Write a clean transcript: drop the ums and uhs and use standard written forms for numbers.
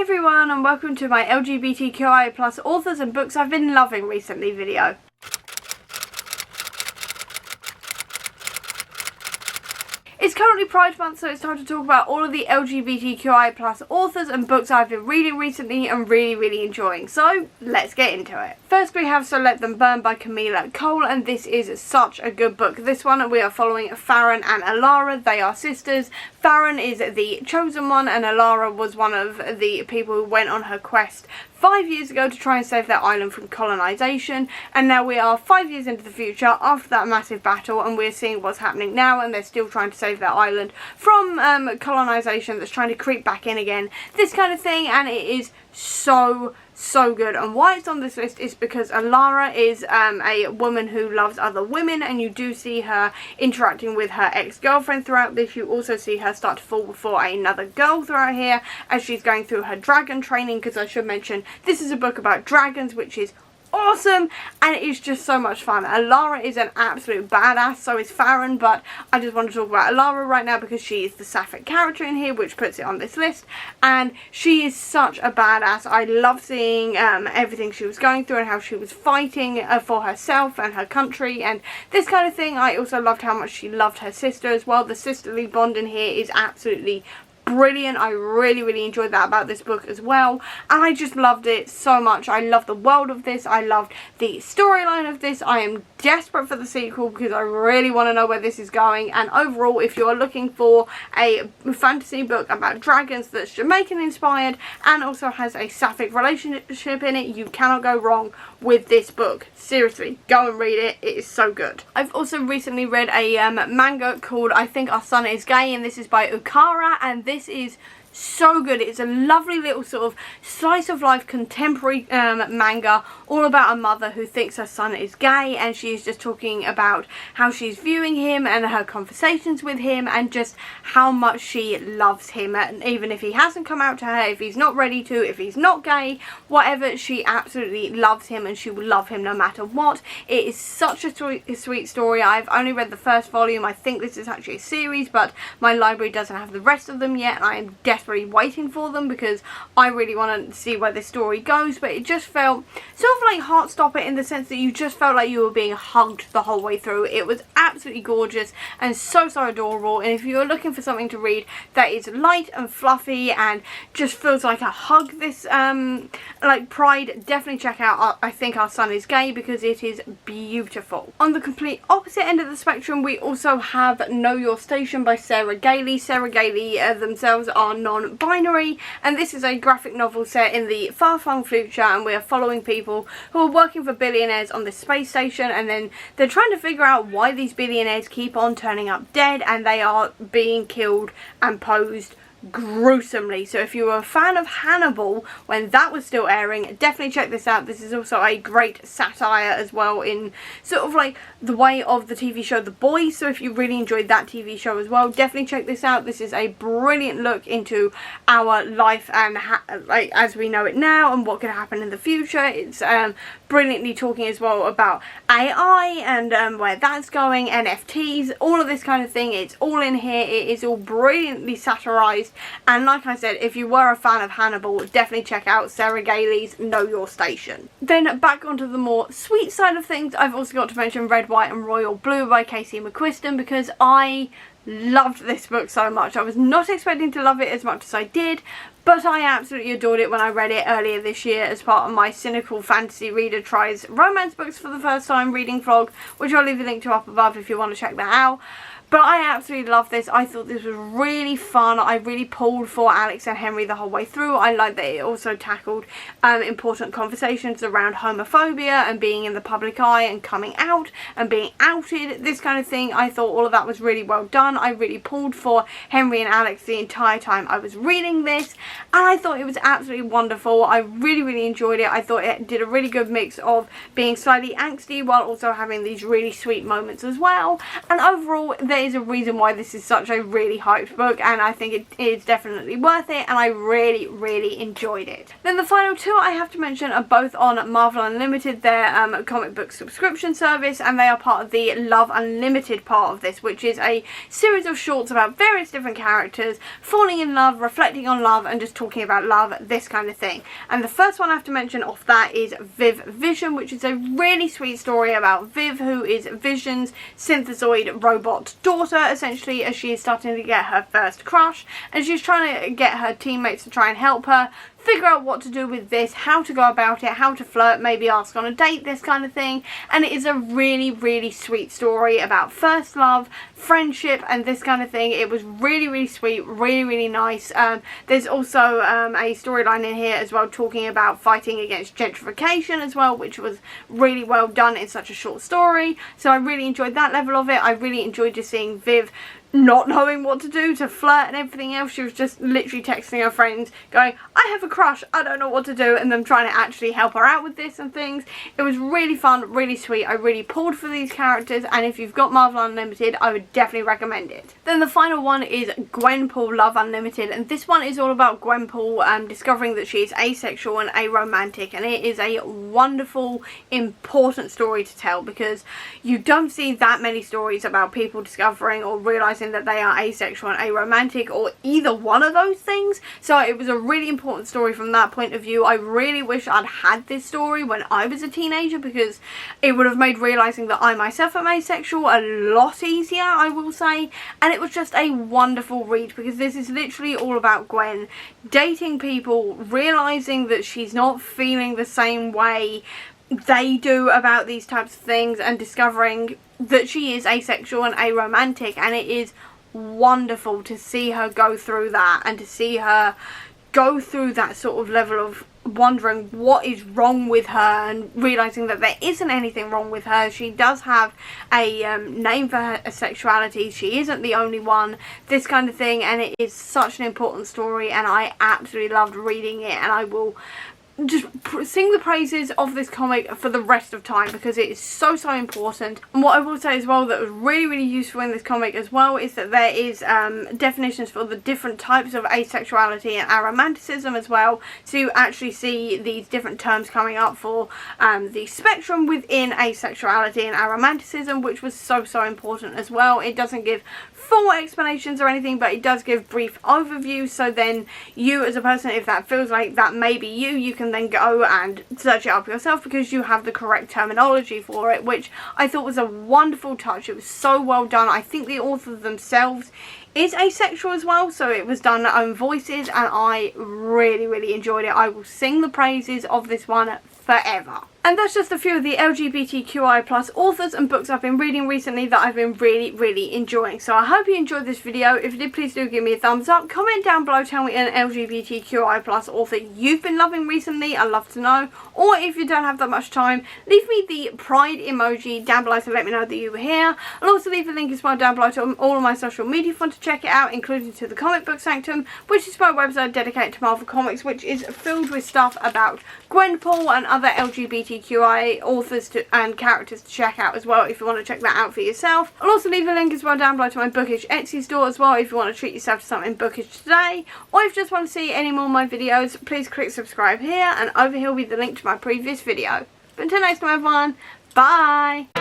everyone and welcome to my LGBTQIA+ authors and books I've been loving recently video. It's currently Pride Month, so it's time to talk about all of the LGBTQIA+ authors and books I've been reading recently and really enjoying. So, let's get into it. First we have So Let Them Burn by Camilla Cole, and this is such a good book. This one we are following Farron and Alara. They are sisters. Farron is the chosen one and Alara was one of the people who went on her quest 5 years ago to try and save their island from colonisation, and now we are 5 years into the future after that massive battle and we're seeing what's happening now, and they're still trying to save their island from colonisation that's trying to creep back in again, this kind of thing, and it is so good. And why it's on this list is because Alara is a woman who loves other women, and you do see her interacting with her ex-girlfriend throughout this. You also see her start to fall for another girl throughout here as she's going through her dragon training, because I should mention this is a book about dragons, which is awesome and it is just so much fun. Alara is an absolute badass, so is Farron, but I just want to talk about Alara right now because she is the sapphic character in here, which puts it on this list, and she is such a badass. I love seeing everything she was going through and how she was fighting for herself and her country and this kind of thing. I also loved how much she loved her sister as well. The sisterly bond in here is absolutely brilliant. I really enjoyed that about this book as well, and I just loved it so much. I love the world of this. I loved the storyline of this. I am desperate for the sequel because I really want to know where this is going. And overall, if you are looking for a fantasy book about dragons that's Jamaican inspired and also has a sapphic relationship in it, you cannot go wrong with this book. Seriously, go and read it. It is so good. I've also recently read a manga called I Think Our Son Is Gay, and this is by Ukara, and this is so good. It's a lovely little sort of slice of life contemporary manga all about a mother who thinks her son is gay, and she's just talking about how she's viewing him and her conversations with him and just how much she loves him, and even if he hasn't come out to her, if he's not ready to, if he's not gay, whatever, she absolutely loves him and she will love him no matter what. It is such a sweet story. I've only read the first volume. I think this is actually a series, but my library doesn't have the rest of them yet, and I am desperately waiting for them because I really want to see where this story goes. But it just felt sort of like Heartstopper in the sense that you just felt like you were being hugged the whole way through. It was absolutely gorgeous and so adorable, and if you're looking for something to read that is light and fluffy and just feels like a hug this like Pride, definitely check out I Think Our Son Is Gay because it is beautiful. On the complete opposite end of the spectrum, we also have Know Your Station by Sarah Gailey. Sarah Gailey themselves are non-binary, and this is a graphic novel set in the far-flung future, and we are following people who are working for billionaires on this space station, and then they're trying to figure out why these billionaires keep on turning up dead, and they are being killed and posed gruesomely. So if you were a fan of Hannibal when that was still airing, definitely check this out. This is also a great satire as well in sort of like the way of the TV show The Boys, so if you really enjoyed that TV show as well, definitely check this out. This is a brilliant look into our life and like as we know it now and what could happen in the future. It's brilliantly talking as well about AI and where that's going, NFTs, all of this kind of thing. It's all in here. It is all brilliantly satirized, and like I said, if you were a fan of Hannibal, definitely check out Sarah Gailey's Know Your Station. Then back onto the more sweet side of things, I've also got to mention Red, White and Royal Blue by Casey McQuiston because I loved this book so much. I was not expecting to love it as much as I did, but I absolutely adored it when I read it earlier this year as part of my Cynical Fantasy Reader Tries Romance Books for the First Time reading vlog, which I'll leave a link to up above if you want to check that out. But I absolutely love this. I thought this was really fun. I really pulled for Alex and Henry the whole way through. I like that it also tackled important conversations around homophobia and being in the public eye and coming out and being outed, this kind of thing. I thought all of that was really well done. I really pulled for Henry and Alex the entire time I was reading this, and I thought it was absolutely wonderful. I really enjoyed it. I thought it did a really good mix of being slightly angsty while also having these really sweet moments as well, and overall there there is a reason why this is such a really hyped book, and I think it is definitely worth it, and I really enjoyed it. Then the final two I have to mention are both on Marvel Unlimited, their comic book subscription service, and they are part of the Love Unlimited part of this, which is a series of shorts about various different characters falling in love, reflecting on love, and just talking about love, this kind of thing. And the first one I have to mention off that is Viv Vision, which is a really sweet story about Viv, who is Vision's synthezoid robot daughter, essentially, as she is starting to get her first crush, and she's trying to get her teammates to try and help her figure out what to do with this, how to go about it, how to flirt, maybe ask on a date, this kind of thing. And it is a really sweet story about first love, friendship, and this kind of thing. It was really sweet, really nice. There's also a storyline in here as well talking about fighting against gentrification as well, which was really well done in such a short story. So I really enjoyed that level of it. I really enjoyed just seeing Viv not knowing what to do to flirt and everything else. She was just literally texting her friends going, I have a crush, I don't know what to do, and them trying to actually help her out with this and things. It was really fun, really sweet. I really pulled for these characters, and if you've got Marvel Unlimited, I would definitely recommend it. Then the final one is Gwenpool Love Unlimited, and this one is all about Gwenpool discovering that she is asexual and aromantic, and it is a wonderful, important story to tell, because you don't see that many stories about people discovering or realising that they are asexual and aromantic, or either one of those things. So it was a really important story from that point of view. I really wish I'd had this story when I was a teenager, because it would have made realising that I myself am asexual a lot easier, I will say. And it was just a wonderful read, because this is literally all about Gwen dating people, realising that she's not feeling the same way they do about these types of things, and discovering that she is asexual and aromantic. And it is wonderful to see her go through that, and to see her go through that sort of level of wondering what is wrong with her, and realising that there isn't anything wrong with her. She does have a name for her sexuality, she isn't the only one, this kind of thing. And it is such an important story, and I absolutely loved reading it, and I will just sing the praises of this comic for the rest of time, because it is so important. And what I will say as well that was really useful in this comic as well is that there is definitions for the different types of asexuality and aromanticism as well, so you actually see these different terms coming up for the spectrum within asexuality and aromanticism, which was so important as well. It doesn't give full explanations or anything, but it does give brief overview, so then you as a person, if that feels like that may be you can then go and search it up yourself, because you have the correct terminology for it, which I thought was a wonderful touch. It was so well done. I think the authors themselves is asexual as well, so it was done in their own voices, and I really enjoyed it. I will sing the praises of this one forever. And that's just a few of the LGBTQI+ authors and books I've been reading recently that I've been really enjoying. So I hope you enjoyed this video. If you did, please do give me a thumbs up. Comment down below, tell me an LGBTQI+ author you've been loving recently. I'd love to know. Or if you don't have that much time, leave me the pride emoji down below to let me know that you were here. I'll also leave a link as well down below to all of my social media if you want to check it out, including to the Comic Book Sanctum, which is my website dedicated to Marvel Comics, which is filled with stuff about Gwenpool and other LGBTQI authors and characters to check out as well, if you want to check that out for yourself. I'll also leave a link as well down below to my Bookish Etsy store as well, if you want to treat yourself to something bookish today. Or if you just want to see any more of my videos, please click subscribe here, and over here will be the link to my previous video. But until next time everyone, bye!